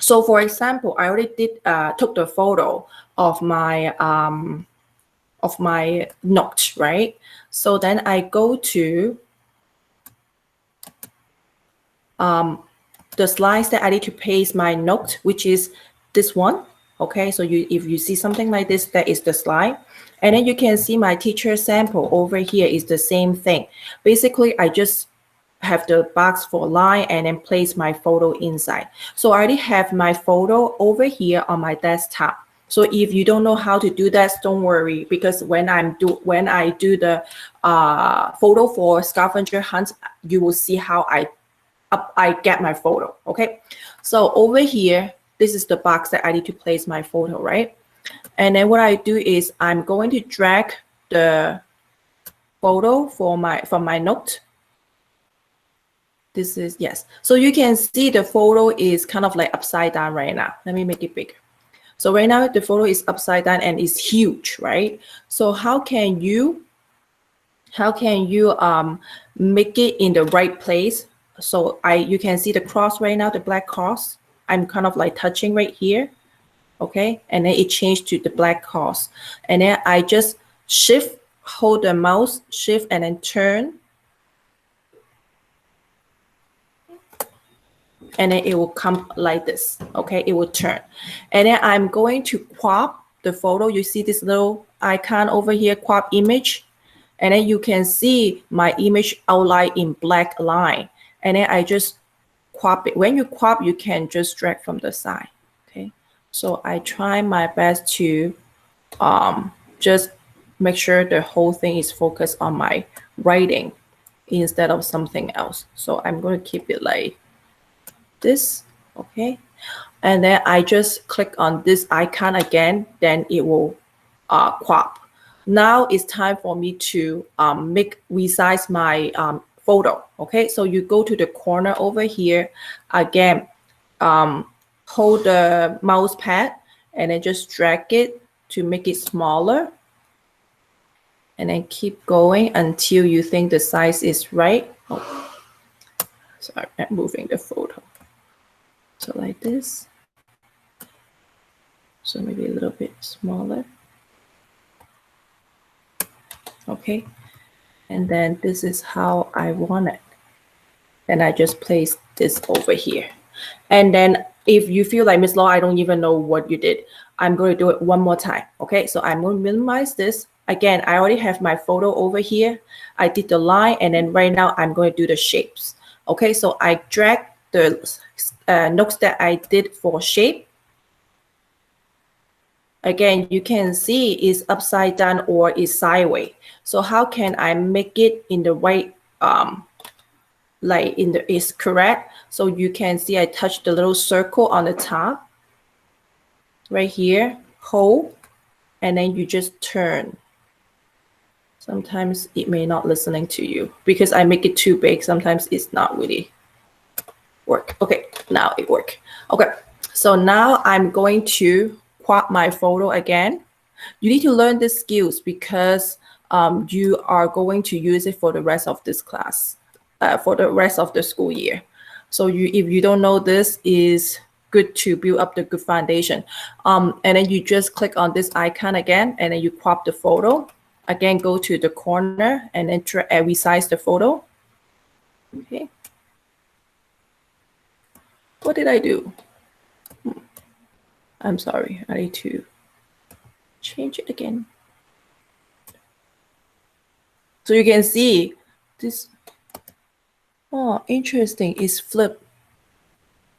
So for example, I already took the photo of my note, right? So then I go to the slides that I need to paste my note, which is this one. Okay, so if you see something like this, that is the slide. And then you can see my teacher sample over here is the same thing. Basically, I just have the box for line and then place my photo inside. So I already have my photo over here on my desktop. So if you don't know how to do that, don't worry, because when I do the photo for scavenger hunt, you will see how I get my photo. Okay, so over here, this is the box that I need to place my photo, right? And then what I do is I'm going to drag the photo from my note. This is, yes. So you can see the photo is kind of like upside down right now. Let me make it bigger. So right now the photo is upside down and it's huge, right? So how can you make it in the right place? So you can see the cross right now, the black cross. I'm kind of like touching right here. Okay, and then it changed to the black cross. And then I just hold the mouse, shift and then turn. And then it will come like this. Okay, it will turn. And then I'm going to crop the photo. You see this little icon over here, crop image. And then you can see my image outline in black line. And then I just crop it. When you crop, you can just drag from the side. Okay, so I try my best to just make sure the whole thing is focused on my writing instead of something else. So I'm going to keep it like this. Okay, and then I just click on this icon again, then it will crop. Now it's time for me to resize my photo. Okay, so you go to the corner over here again, hold the mouse pad and then just drag it to make it smaller, and then keep going until you think the size is right. Oh, sorry, I'm moving the photo. So like this. So maybe a little bit smaller. Okay, and then this is how I want it. And I just place this over here. And then if you feel like, Miss Law, I don't even know what you did, I'm going to do it one more time. Okay, so I'm going to minimize this. Again, I already have my photo over here. I did the line, and then right now I'm going to do the shapes. Okay, so I drag the notes that I did for shape. Again, you can see it's upside down or it's sideways. So how can I make it in the right, is correct? So you can see I touched the little circle on the top right here, hold, and then you just turn. Sometimes it may not listening to you because I make it too big. Sometimes it's not really work. Okay, now it work. Okay, so now I'm going to crop my photo again. You need to learn these skills because you are going to use it for the rest of this class, for the rest of the school year. So if you don't know this, is good to build up the good foundation. And then you just click on this icon again, and then you crop the photo. Again, go to the corner and then resize the photo. Okay. What did I do? I'm sorry, I need to change it again. So you can see this. Oh, interesting. It's flipped.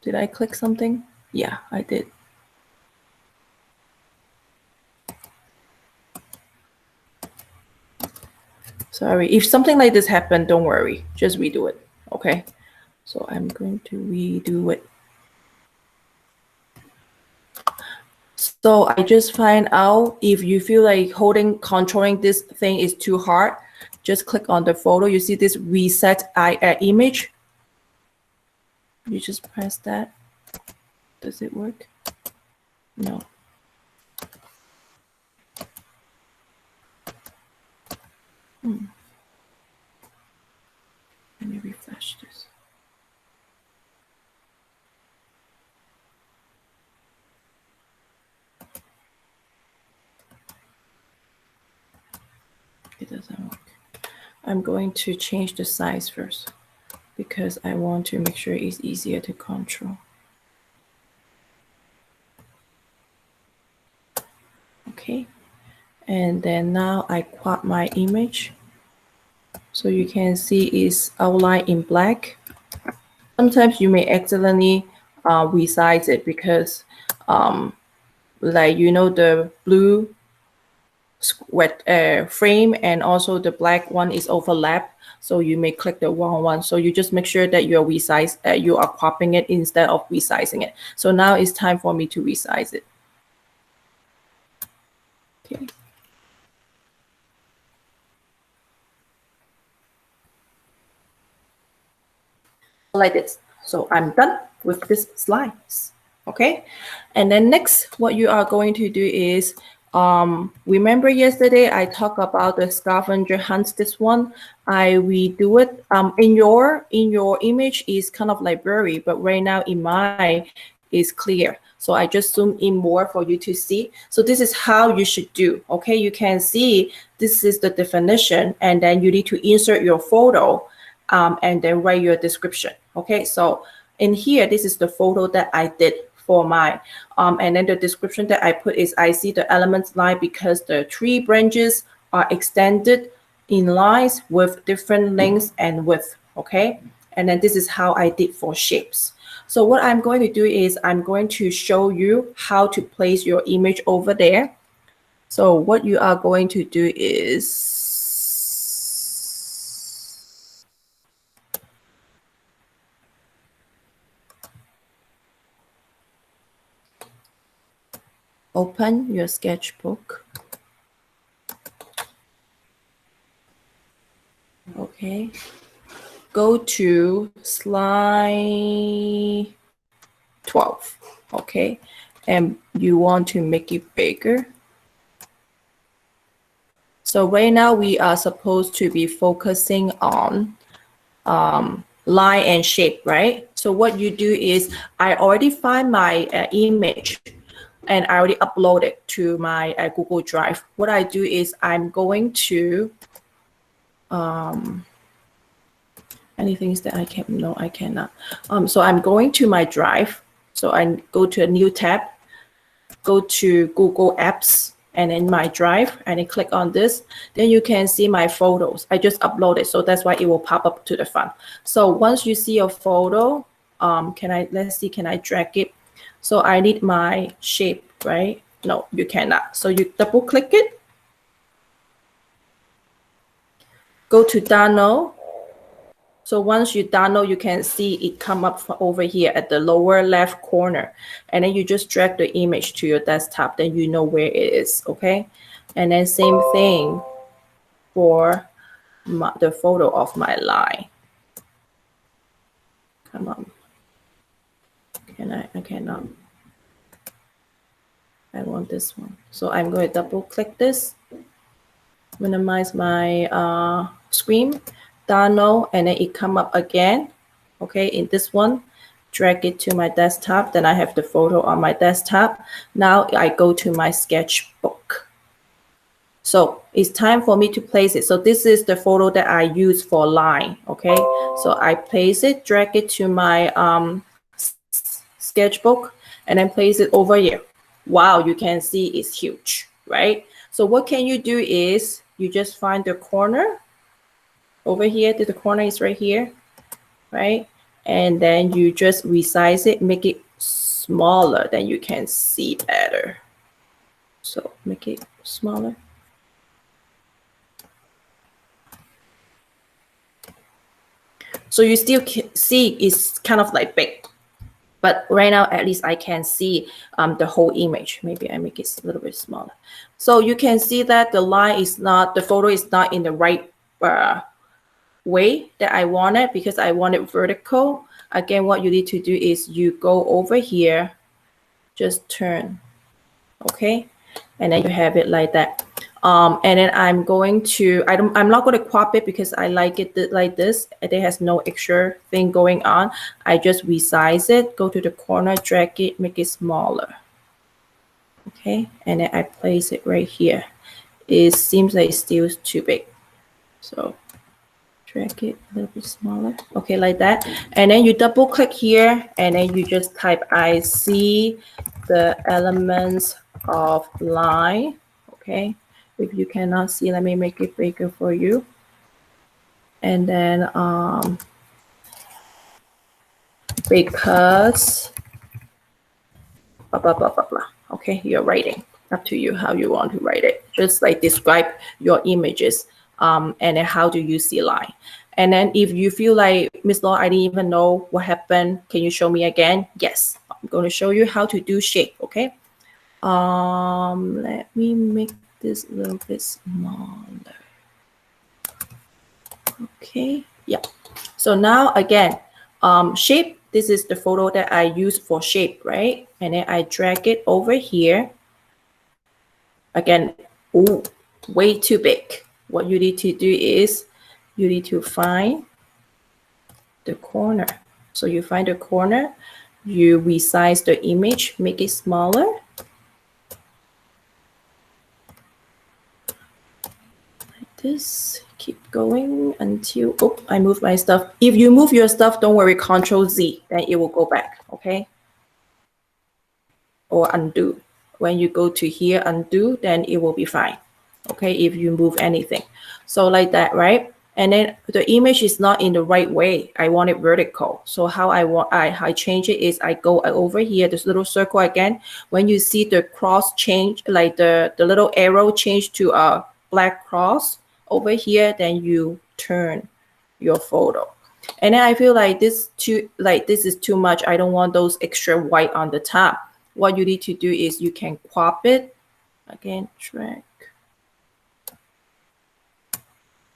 Did I click something? Yeah, I did. Sorry. If something like this happened, don't worry. Just redo it. Okay. So I'm going to redo it. So I just find out if you feel like controlling this thing is too hard, just click on the photo. You see this reset image. You just press that. Does it work? No. Let me refresh this. it doesn't work. I'm going to change the size first because I want to make sure it's easier to control. Okay, and then now I crop my image. So you can see it's outlined in black. Sometimes you may accidentally resize it because like, you know, the blue frame and also the black one is overlapped. So you may click the wrong one. So you just make sure that you're you are cropping it instead of resizing it. So now it's time for me to resize it. Okay. Like this. So I'm done with this slides. Okay. And then next, what you are going to do is, remember yesterday I talked about the scavenger hunt. This one, I redo it. In your image is kind of like blurry, but right now in mine is clear. So I just zoom in more for you to see. So this is how you should do. Okay, you can see this is the definition, and then you need to insert your photo, and then write your description. Okay, so in here, this is the photo that I did for mine. And then the description that I put is, I see the elements line because the tree branches are extended in lines with different lengths and width. Okay, and then this is how I did for shapes. So what I'm going to do is I'm going to show you how to place your image over there. So what you are going to do is, open your sketchbook. Okay. Go to slide 12. Okay. And you want to make it bigger. So right now we are supposed to be focusing on line and shape, right? So what you do is, I already find my image and I already upload it to my Google Drive. What I do is I'm going to, anything that I can, no, I cannot. So I'm going to my Drive. So I go to a new tab, go to Google Apps, and then my Drive, and then click on this. Then you can see my photos. I just uploaded, so that's why it will pop up to the front. So once you see a photo, let's see, can I drag it? So I need my shape, right? No, you cannot. So you double click it. Go to download. So once you download, you can see it come up over here at the lower left corner. And then you just drag the image to your desktop, then you know where it is, okay? And then same thing for the photo of my line. Come on. I cannot. I want this one. So I'm going to double click this, minimize my screen, download, and then it come up again. Okay, in this one, drag it to my desktop. Then I have the photo on my desktop. Now I go to my sketchbook. So it's time for me to place it. So this is the photo that I use for line. Okay, so I place it, drag it to my sketchbook, and then place it over here. Wow, you can see it's huge, right? So what can you do is you just find the corner over here. The corner is right here, right? And then you just resize it, make it smaller, then you can see better. So make it smaller. So you still can see it's kind of like big. But right now, at least I can see the whole image. Maybe I make it a little bit smaller. So you can see that the line is not, the photo is not in the right way that I want it, because I want it vertical. Again, what you need to do is you go over here, just turn, okay? And then you have it like that. And then I'm going to, I'm not going to crop it because I like it like this. It has no extra thing going on. I just resize it, go to the corner, drag it, make it smaller. Okay, and then I place it right here. It seems like it's still too big. So drag it a little bit smaller. Okay, like that. And then you double click here and then you just type, I see the elements of line. Okay, if you cannot see, let me make it bigger for you. And then because blah, blah, blah, blah, blah. Okay, you're writing. Up to you how you want to write it. Just like describe your images and then how do you see line. And then if you feel like, Miss Law, I didn't even know what happened, can you show me again? Yes, I'm going to show you how to do shape, okay? Let me make this a little bit smaller. Okay, yeah. So now again, shape, this is the photo that I use for shape, right? And then I drag it over here. Again, ooh, way too big. What you need to do is you need to find the corner. So you find the corner, you resize the image, make it smaller. Like this, keep going until, oh, I move my stuff. If you move your stuff, don't worry, Control Z, then it will go back, okay? Or undo. When you go to here, undo, then it will be fine, okay, if you move anything. So like that, right? And then the image is not in the right way. I want it vertical. So how I change it is I go over here, this little circle again. When you see the cross change, like the little arrow change to a black cross over here, then you turn your photo. And then I feel like this is too much. I don't want those extra white on the top. What you need to do is you can crop it. Again, drag.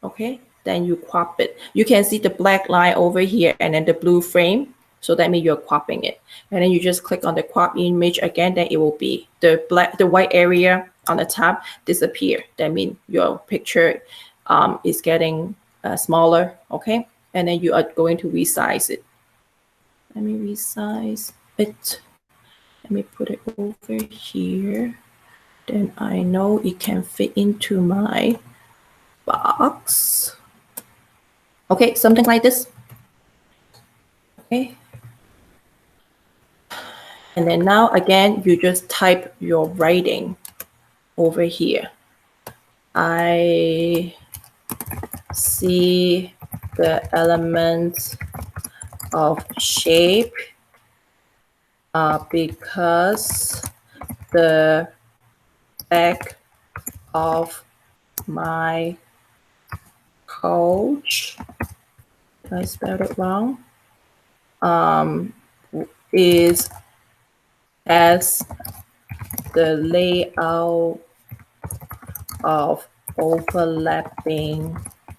Okay, then you crop it. You can see the black line over here and then the blue frame. So that means you're cropping it. And then you just click on the crop image again, then it will be the white area on the top disappear. That means your picture is getting smaller, okay? And then you are going to resize it. Let me resize it. Let me put it over here. Then I know it can fit into my box. Okay, something like this. Okay. And then now again, you just type your writing over here. I see the elements of shape because the back of my coach, did I spell it wrong? Is as the layout of overlapping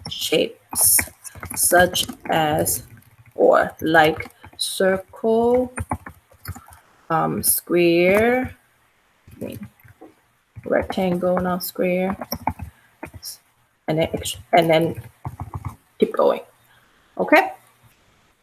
shapes, such as or like circle, square, rectangle, not square, and then keep going. Okay.